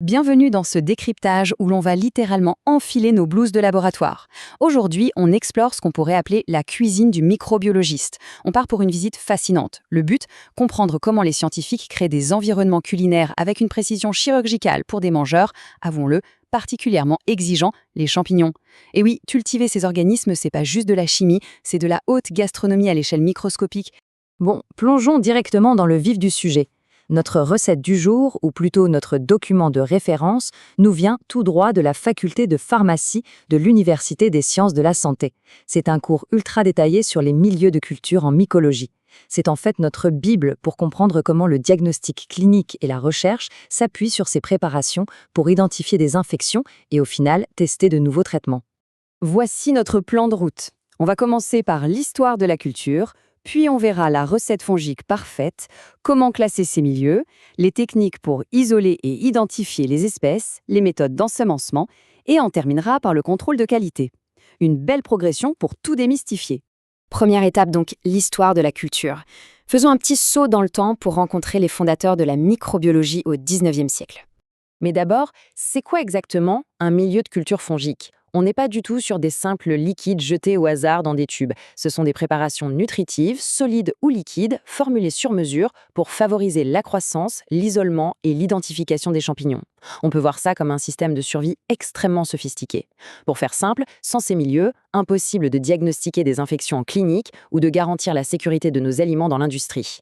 Bienvenue dans ce décryptage où l'on va littéralement enfiler nos blouses de laboratoire. Aujourd'hui, on explore ce qu'on pourrait appeler la cuisine du microbiologiste. On part pour une visite fascinante. Le but, comprendre comment les scientifiques créent des environnements culinaires avec une précision chirurgicale pour des mangeurs, avouons-le, particulièrement exigeants, les champignons. Et oui, cultiver ces organismes, c'est pas juste de la chimie, c'est de la haute gastronomie à l'échelle microscopique. Bon, plongeons directement dans le vif du sujet. Notre recette du jour, ou plutôt notre document de référence, nous vient tout droit de la faculté de pharmacie de l'Université des sciences de la santé. C'est un cours ultra détaillé sur les milieux de culture en mycologie. C'est en fait notre Bible pour comprendre comment le diagnostic clinique et la recherche s'appuient sur ces préparations pour identifier des infections et au final tester de nouveaux traitements. Voici notre plan de route. On va commencer par l'histoire de la culture, puis on verra la recette fongique parfaite, comment classer ces milieux, les techniques pour isoler et identifier les espèces, les méthodes d'ensemencement, et on terminera par le contrôle de qualité. Une belle progression pour tout démystifier. Première étape donc, l'histoire de la culture. Faisons un petit saut dans le temps pour rencontrer les fondateurs de la microbiologie au XIXe siècle. Mais d'abord, c'est quoi exactement un milieu de culture fongique ? On n'est pas du tout sur des simples liquides jetés au hasard dans des tubes. Ce sont des préparations nutritives, solides ou liquides, formulées sur mesure pour favoriser la croissance, l'isolement et l'identification des champignons. On peut voir ça comme un système de survie extrêmement sophistiqué. Pour faire simple, sans ces milieux, impossible de diagnostiquer des infections en clinique ou de garantir la sécurité de nos aliments dans l'industrie.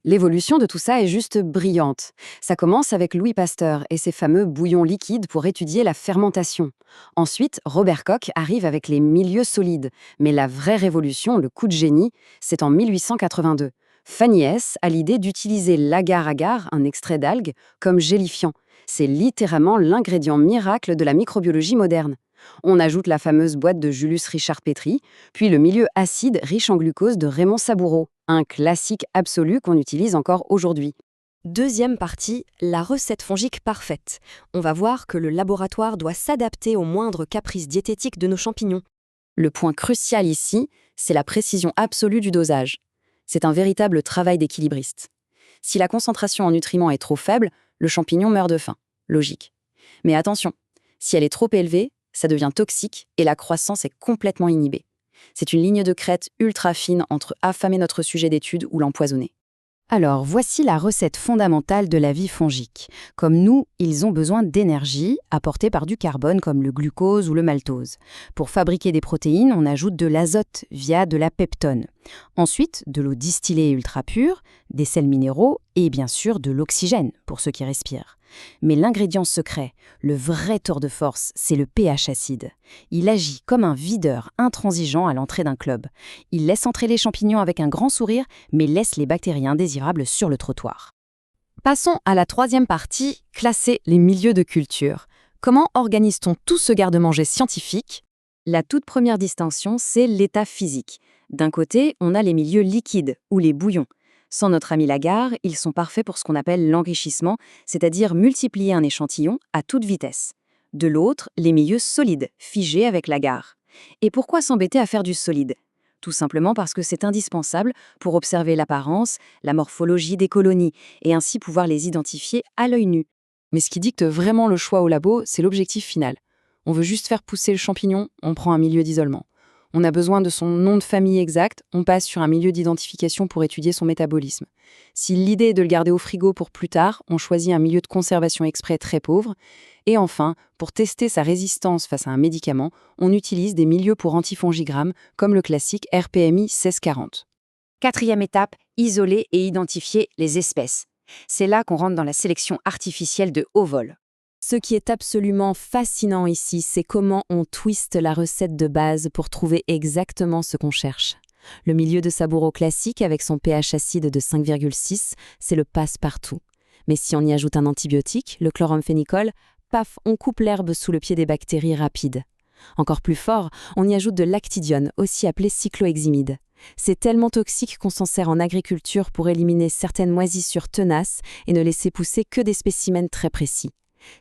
L'évolution de tout ça est juste brillante. Ça commence avec Louis Pasteur et ses fameux bouillons liquides pour étudier la fermentation. Ensuite, Robert Koch arrive avec les milieux solides. Mais la vraie révolution, le coup de génie, c'est en 1882. Fanny Hess a l'idée d'utiliser l'agar-agar, un extrait d'algue, comme gélifiant. C'est littéralement l'ingrédient miracle de la microbiologie moderne. On ajoute la fameuse boîte de Julius Richard Petri, puis le milieu acide riche en glucose de Raymond Saboureau, un classique absolu qu'on utilise encore aujourd'hui. Deuxième partie, la recette fongique parfaite. On va voir que le laboratoire doit s'adapter aux moindres caprices diététiques de nos champignons. Le point crucial ici, c'est la précision absolue du dosage. C'est un véritable travail d'équilibriste. Si la concentration en nutriments est trop faible, le champignon meurt de faim. Logique. Mais attention, si elle est trop élevée, ça devient toxique et la croissance est complètement inhibée. C'est une ligne de crête ultra fine entre affamer notre sujet d'étude ou l'empoisonner. Alors, voici la recette fondamentale de la vie fongique. Comme nous, ils ont besoin d'énergie, apportée par du carbone comme le glucose ou le maltose. Pour fabriquer des protéines, on ajoute de l'azote via de la peptone. Ensuite, de l'eau distillée ultra pure, des sels minéraux et bien sûr de l'oxygène pour ceux qui respirent. Mais l'ingrédient secret, le vrai tour de force, c'est le pH acide. Il agit comme un videur intransigeant à l'entrée d'un club. Il laisse entrer les champignons avec un grand sourire, mais laisse les bactéries indésirables sur le trottoir. Passons à la troisième partie, classer les milieux de culture. Comment organise-t-on tout ce garde-manger scientifique ? La toute première distinction, c'est l'état physique. D'un côté, on a les milieux liquides, ou les bouillons. Sans notre ami l'agar, ils sont parfaits pour ce qu'on appelle l'enrichissement, c'est-à-dire multiplier un échantillon à toute vitesse. De l'autre, les milieux solides, figés avec l'agar. Et pourquoi s'embêter à faire du solide ? Tout simplement parce que c'est indispensable pour observer l'apparence, la morphologie des colonies, et ainsi pouvoir les identifier à l'œil nu. Mais ce qui dicte vraiment le choix au labo, c'est l'objectif final. On veut juste faire pousser le champignon, on prend un milieu d'isolement. On a besoin de son nom de famille exact, on passe sur un milieu d'identification pour étudier son métabolisme. Si l'idée est de le garder au frigo pour plus tard, on choisit un milieu de conservation exprès très pauvre. Et enfin, pour tester sa résistance face à un médicament, on utilise des milieux pour antifongigrammes comme le classique RPMI 1640. Quatrième étape, isoler et identifier les espèces. C'est là qu'on rentre dans la sélection artificielle de haut vol. Ce qui est absolument fascinant ici, c'est comment on twiste la recette de base pour trouver exactement ce qu'on cherche. Le milieu de Saboureau classique avec son pH acide de 5,6, c'est le passe-partout. Mais si on y ajoute un antibiotique, le chloramphénicol, paf, on coupe l'herbe sous le pied des bactéries rapides. Encore plus fort, on y ajoute de l'actidione, aussi appelé cycloheximide. C'est tellement toxique qu'on s'en sert en agriculture pour éliminer certaines moisissures tenaces et ne laisser pousser que des spécimens très précis.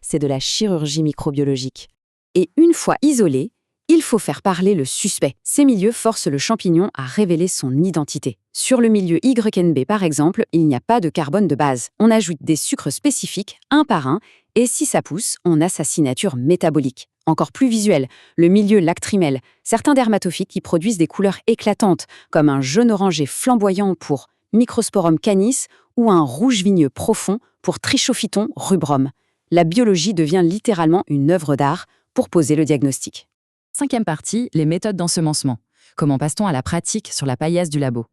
C'est de la chirurgie microbiologique. Et une fois isolé, il faut faire parler le suspect. Ces milieux forcent le champignon à révéler son identité. Sur le milieu YNB par exemple, il n'y a pas de carbone de base. On ajoute des sucres spécifiques, un par un, Et si ça pousse, on a sa signature métabolique. Encore plus visuelle, le milieu lacrymel. Certains dermatophytes qui produisent des couleurs éclatantes, comme un jaune orangé flamboyant pour Microsporum canis ou un rouge vigneux profond pour Trichophyton rubrum. La biologie devient littéralement une œuvre d'art pour poser le diagnostic. 5e partie, les méthodes d'ensemencement. Comment passe-t-on à la pratique sur la paillasse du labo?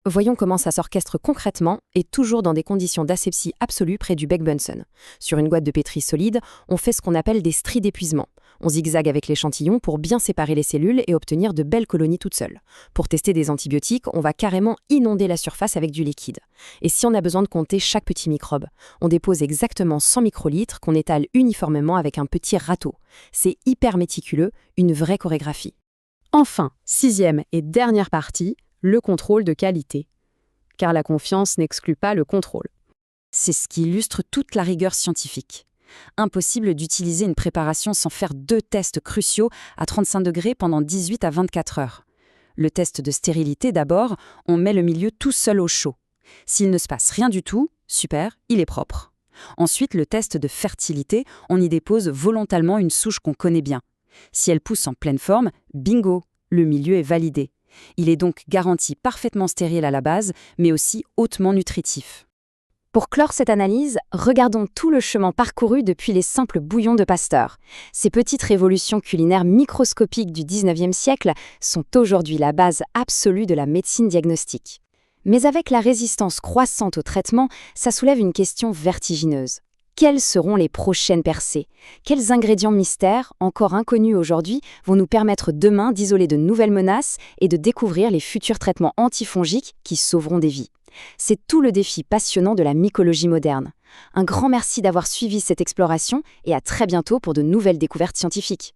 Voyons comment ça s'orchestre concrètement et toujours dans des conditions d'asepsie absolue près du bec Bunsen. Sur une boîte de pétri solide, on fait ce qu'on appelle des stries d'épuisement. On zigzague avec l'échantillon pour bien séparer les cellules et obtenir de belles colonies toutes seules. Pour tester des antibiotiques, on va carrément inonder la surface avec du liquide. Et si on a besoin de compter chaque petit microbe, on dépose exactement 100 microlitres qu'on étale uniformément avec un petit râteau. C'est hyper méticuleux, une vraie chorégraphie. Enfin, 6e et dernière partie, le contrôle de qualité. Car la confiance n'exclut pas le contrôle. C'est ce qui illustre toute la rigueur scientifique. Impossible d'utiliser une préparation sans faire 2 tests cruciaux à 35 degrés pendant 18 à 24 heures. Le test de stérilité d'abord, on met le milieu tout seul au chaud. S'il ne se passe rien du tout, super, il est propre. Ensuite, le test de fertilité, on y dépose volontairement une souche qu'on connaît bien. Si elle pousse en pleine forme, bingo, le milieu est validé. Il est donc garanti parfaitement stérile à la base, mais aussi hautement nutritif. Pour clore cette analyse, regardons tout le chemin parcouru depuis les simples bouillons de Pasteur. Ces petites révolutions culinaires microscopiques du 19e siècle sont aujourd'hui la base absolue de la médecine diagnostique. Mais avec la résistance croissante au traitement, ça soulève une question vertigineuse. Quelles seront les prochaines percées? Quels ingrédients mystères, encore inconnus aujourd'hui, vont nous permettre demain d'isoler de nouvelles menaces et de découvrir les futurs traitements antifongiques qui sauveront des vies? C'est tout le défi passionnant de la mycologie moderne. Un grand merci d'avoir suivi cette exploration et à très bientôt pour de nouvelles découvertes scientifiques.